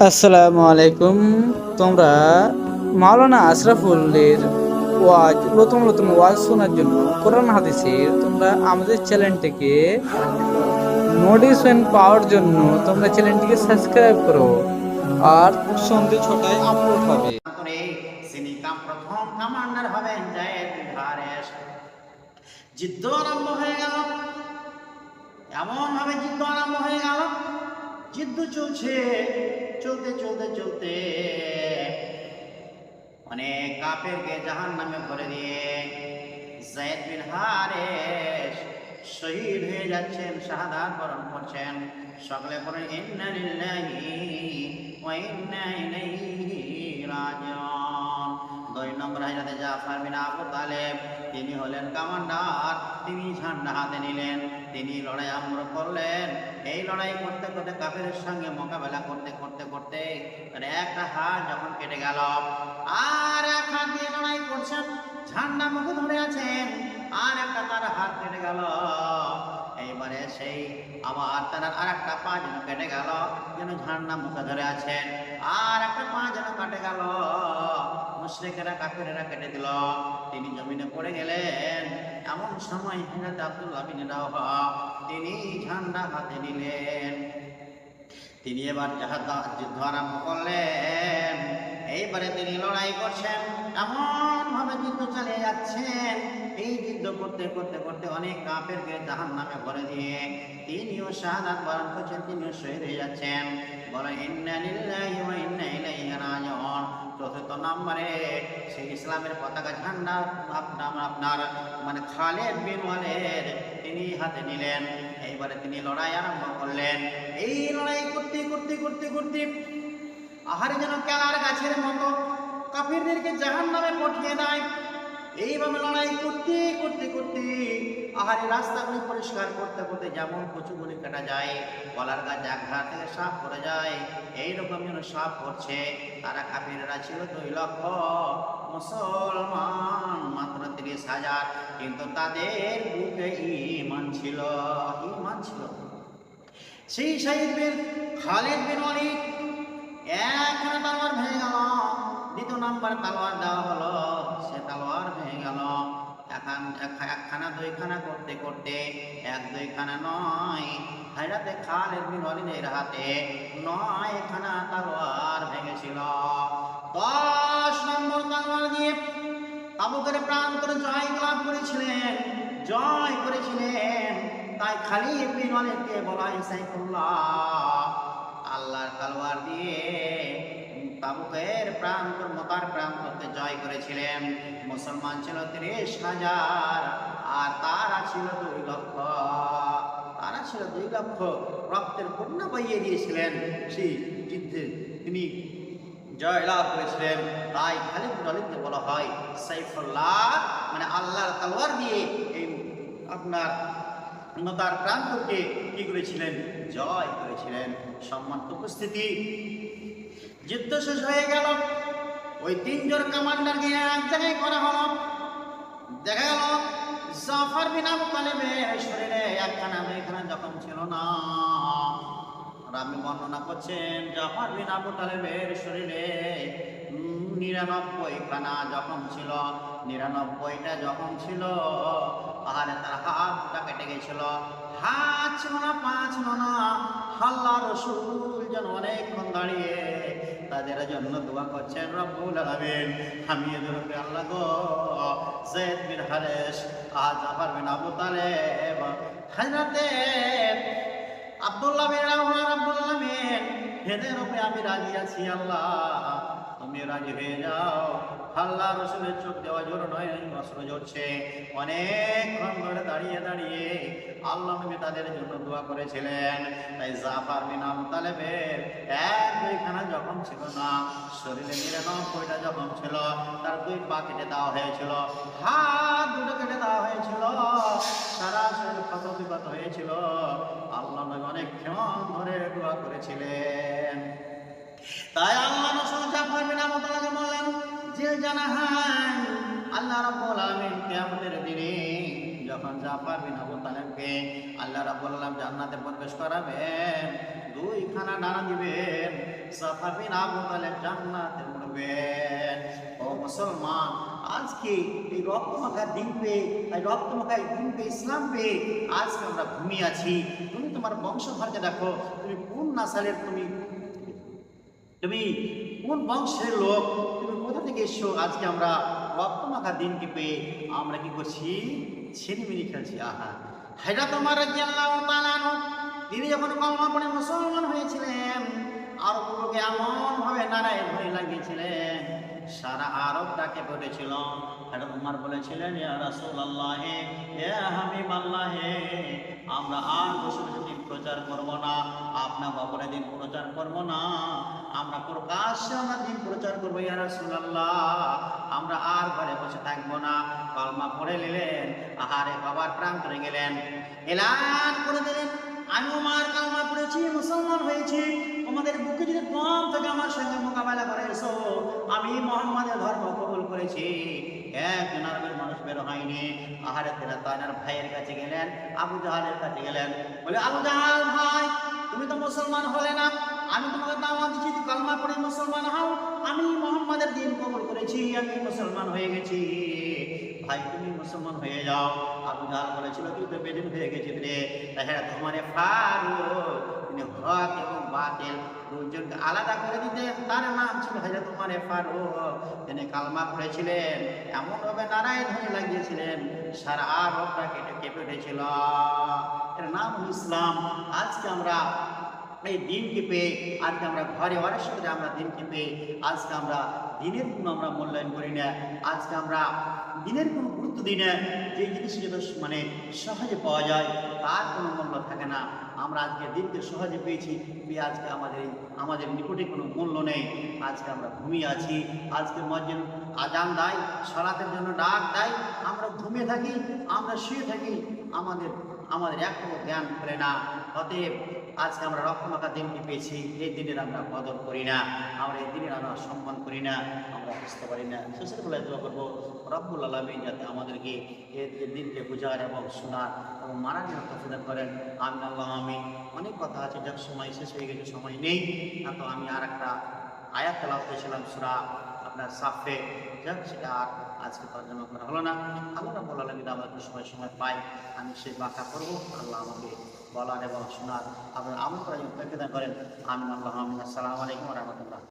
আসসালামু আলাইকুম। তোমরা মাওলানা আশরাফুলের নতুন নতুন ওয়াজ শোনার জন্য কোরআন হাদিসের তোমরা আমাদের চ্যানেলটিকে নোটিফিকেশন পাওয়ার জন্য তোমরা চ্যানেলটিকে সাবস্ক্রাইব করো আর সন্ধে 6টায় আপলোড হবে। তিনি প্রথম কমান্ডার হবেন জায়েদ বিন হারেস। যুদ্ধ আরম্ভ হয়ে গেল, এমন ভাবে যুদ্ধ আরম্ভ হয়ে গেল, যুদ্ধ চলছে, চলতে চলতে চলতে অনেক কাফেরকে জাহান্নামে ভরে দিয়ে জায়েদ বিন হারেস শহীদ হয়ে যাচ্ছেন, শাহাদাত বরণ করছেন। সকলে বলেন ইন্না লিল্লাহি ওয়া ইন্না ইলাইহি রাজিউন। 2 নম্বর হযরত জাফর বিন আবু তালেব, তিনি হলেন কমান্ডার। তিনি ঝান্ডা হাতে নিলেন, তিনি লড়াই আরম্ভ করলেন। এই লড়াই করতে করতে কাফেরের সঙ্গে মোকাবেলা করতে করতে করতে একটা হাত যখন কেটে গেল, আর এক হাত দিয়ে লড়াই করছেন, ঝান্ডা মুখে ধরে আছেন, আর একটা তার হাত কেটে গেল। এইবারে সেই আবার তার আর একটা পা যেন কেটে গেল, যেন ঝান্ডা মুখে ধরে আছেন, আর একটা পা যেন কাটে গেল। মুশরিকেরা কাফেরেরা কেটে দিল, তিনি জমিনে পড়ে গেলেন। এমন সময় হযরত আব্দুল্লাহ বিন রাওহা তিনি ঝান্ডা হাতে নিলেন, তিনি এবার যুদ্ধ আরম্ভ করলেন। এইবারে তিনি লড়াই করছেন, এমন ভাবে যুদ্ধ চালিয়ে যাচ্ছেন। এই যুদ্ধ করতে করতে করতে অনেক কাফেরকে জাহান্নামে ভরে দিয়ে তিনিও শাহাদাত বরণ করছেন, তিনিও শহীদ হয়ে যাচ্ছেন। বলে ইন্না লিল্লাহি ওয়া ইন্না ইলাইহি রাজিউন। চতুর্থ নম্বরে সেই ইসলামের পতাকা ঝান্ডা আপনার মানে খালিদ বিন ওয়ালিদ তিনি হাতে নিলেন। এইবারে তিনি লড়াই আরম্ভ করলেন। এই লড়াই করতে করতে করতে করতে আহারে যেন কেলার গাছের মতো কাফিরদেরকে জাহান্নামে পাঠিয়ে দেয়। এইভাবে লড়াই করতে করতে করতে আহারে রাস্তাগুলি পরিষ্কার করতে করতে যেমন কচুগুলি কাটা যায়, কলার গাছ এক ধার থেকে সাপ করে যায়, এইরকম যেন সাপ করছে। তারা কাফিররা ছিল 2 লক্ষ, মুসলমান মাত্র 30,000, কিন্তু তাদের বুকে ঈমান ছিল, ঈমান ছিল। সেই শহীদ বিন খালিদ বিন ওয়ালিদ একখানা তলোয়ার ভেঙে গেল, দ্বিতীয় নাম্বার তলোয়ার দেওয়া হলো, সে তলোয়ার ভেঙে গেল। একখানা দুইখানা করতে করতে 1-2খানা নয়, হযরত খালিদ বিন ওয়ালিদের হাতে 9খানা তলোয়ার ভেঙেছিল। 10 নম্বর তলোয়ার দিয়ে তাবুকের প্রান্তরে জয় লাভ করেছিলেন, জয় করেছিলেন। তাই খালিদ বিন ওয়ালিদকে বলা হয় সাইফুল্লাহ। আল্লাহর তলোয়ার দিয়ে তাবুকের প্রান্তর মক্কার প্রান্তকে জয় করেছিলেন। মুসলমান ছিল 30,000, আর তারা ছিল 2 লক্ষ, তারা ছিল 2 লক্ষ। রক্তের বন্যা বইয়ে দিয়েছিলেন, সেই যুদ্ধে তিনি জয় লাভ করেছিলেন। তাই খালিদ বিন ওয়ালিদকে বলা হয় সাইফুল্লাহ, মানে আল্লাহর তলোয়ার দিয়ে এই আপনার মক্কার প্রান্তকে কি করেছিলেন, জয় করেছিলেন। সম্মানিত উপস্থিতি, যুদ্ধ শেষ হয়ে গেল। ওই 3 জন কমান্ডারকে এক জায়গায় করা হলো। দেখা গেল জাফর বিন আবু তালেবের শরীরে একখানা দুইখানা জখম ছিল না। রাবী বর্ণনা করছেন জাফর বিন আবু তালেবের শরীরে 99খানা জখম ছিল, 99টা জখম ছিল। আর তার হাতটা কেটে গেছিল, হাত ছিল না, পা ছিল না। আল্লাহর রাসূল যেন অনেকক্ষণ দাঁড়িয়ে তাদের জন্য দোয়া করছেন, রব্বুল আলামিন আমি এদেরকে আল্লাহ গো যায়েদ বিন হারেস, জাফর বিন আবু তালেব, হযরতে আব্দুল্লাহ বিন রাওহা, রব্বুল আলামিন এদের উপরে আমি রাজি আছি, আল্লাহ তুমি রাজি হয়ে যাও। আল্লাহ রাসূলের চোখ দেওয়া জোর নয়, অস্ত্র ঝরছে। অনেকক্ষণ ধরে দাঁড়িয়ে দাঁড়িয়ে আল্লাহ নবী তাদের জন্য দোয়া করেছিলেন। তাই জাফর বিন আবু তালেবের 1-2খানা জখম ছিল না, শরীরে 99টা জখম ছিল। তার 2 পা কেটে দেওয়া হয়েছিল, হাত 2টো কেটে দেওয়া হয়েছিল, সারা শরীর ক্ষত বিক্ষত হয়েছিল। আল্লাহ নবী অনেকক্ষণ ধরে দোয়া করেছিলেন। তাই আল্লাহ রাসূল জাফর বিন আবু তালেবকে বললেন যে জানাহান আল্লাহ রাব্বুল আলামিন কিয়ামতের দিনে যখন জাফর বিন আবু তালেবকে আল্লাহ রাব্বুল আলামিন জান্নাতে প্রবেশ করাবেন, 2খানা ডানা দিবেন, জাফর বিন আবু তালেব জান্নাতে উঠবেন। ও মুসলমান, আজকে এই রক্তমাখা দিন পেয়ে, এই রক্তমাখায় দিন পেয়ে, ইসলাম পেয়ে আজকে আমরা ঘুমিয়ে আছি। তুমি তোমার বংশধরকে দেখো, তুমি কোন নাসালের, তুমি তুমি কোন বংশের লোক, তুমি কোথা থেকে এসছো। আজকে আমরা রক্তমাখা দিনকে পেয়ে আমরা কি করছি, ছিনিমিনি খেলছি। আহা, এটা তোমার রাদিয়াল্লাহু তাআলা আনহু, তিনি যখন কলমা পড়ে মুসলমান হয়েছিলেন, আরব লোকে এমন ভাবে নারায় ভয় লাগিয়েছিলেন, সারা আরব তাকে বলেছিল। আর উমর বলেছিলেন, ইয়া রাসূলুল্লাহ, ইয়া হাবিবাল্লাহ, আমরা আর বসে বসে দিন প্রচার করব না, আপনার বাবরে দিন প্রচার করব না, আমরা প্রকাশ্যে আমরা দিন প্রচার করবো। ইয়া রাসূলুল্লাহ, আমরা আর ঘরে বসে থাকবো না। কলমা পড়ে নিলেন, আহারে বাবার প্রাণ করে গেলেন, এলান করে দিলেন, আমি উমর কালমা পড়েছি, মুসলমান হয়েছি, তোমাদের বুকে যদি দম থেকে আমার সঙ্গে মোকাবেলা করে এসো, আমি মুহাম্মাদের ধর্ম কবুল করেছি। একজন আরবের মানুষ বের হয়নি। আহারে তেরা তানার ভাইয়ের কাছে গেলেন, আবু জাহালের কাছে গেলেন, বলে, আবু জাহাল ভাই, তুমি তো মুসলমান হলে না, আমি তোমাকে দাওয়াত দিচ্ছি, তুই কালমা পড়ে মুসলমান হও, আমি মুহাম্মাদের দিন কবুল করেছি, আমি মুসলমান হয়ে গেছি, ভাই তুমি মুসলমান হয়ে যাও। আবু জাহাল বলেছিল, তুই তো বেদিন হয়ে গেছিস রে। হ্যাঁ, তোমার ফারুক, তিনি হক এবং বাতিল দুজনকে আলাদা করে দিতেন, তার নাম ছিল হযরত ওমর ফারুক। তিনি কালমা পড়েছিলেন, এমনভাবে নারায় ধ্বনি লাগিয়েছিলেন, সারা আরবটা কেঁপে উঠেছিল। এর নাম ইসলাম। আজকে আমরা এই দিনকে পেয়ে, আজকে আমরা ঘরে অনেক সাথে আমরা দিনকে পেয়ে, আজকে আমরা দিনের কোনো আমরা মূল্যায়ন করি না, আজকে আমরা দিনের কোনো গুরুত্ব দিই না। যে জিনিস যেটা মানে সহজে পাওয়া যায় তার কোনো মূল্য থাকে না। আমরা আজকে দিনকে সহজে পেয়েছি, আজকে আমাদের নিকটে কোনো মূল্য নেই। আজকে আমরা ঘুমিয়ে আছি, আজকে মসজিদ আজান দেয়, সালাতের জন্য ডাক দেয়, আমরা ঘুমিয়ে থাকি, আমরা শুয়ে থাকি, আমাদের একটু জ্ঞান করে না। অতএব আজকে আমরা রক্তমাখা দিনটি পেয়েছি, এই দিনের আমরা কদর করি না, আমরা এই দিনের আমরা সম্মান করি না, আমরা বুঝতে পারি না। শেষের বেলায় দোয়া করবো, রব্বুল আলামিন যাতে আমাদেরকে এই দিনকে বোঝার এবং শোনার এবং মানার জন্য তৌফিক দান করেন। আমিন আল্লাহ আমিন। অনেক কথা আছে, যার সময় শেষ হয়ে গেছে, সময় নেই। না তো আমি আর একটা আয়াত তেলাওয়াত করেছিলাম সূরা আপনার সাফে, যাক সেটা আর আজকে তর্জমা করা হলো না। আল্লাহ রাব্বুল আলামিন আমাদের সময় পাই, আমি সেই বাঁকা করবো। আল্লাহ আমাকে বলার এবং শোনার আপনার আমল করার জন্য তৌফিক দান করেন। আমিন আল্লাহ আমিন। আসসালামু আলাইকুম ওয়া রাহমাতুল্লাহ।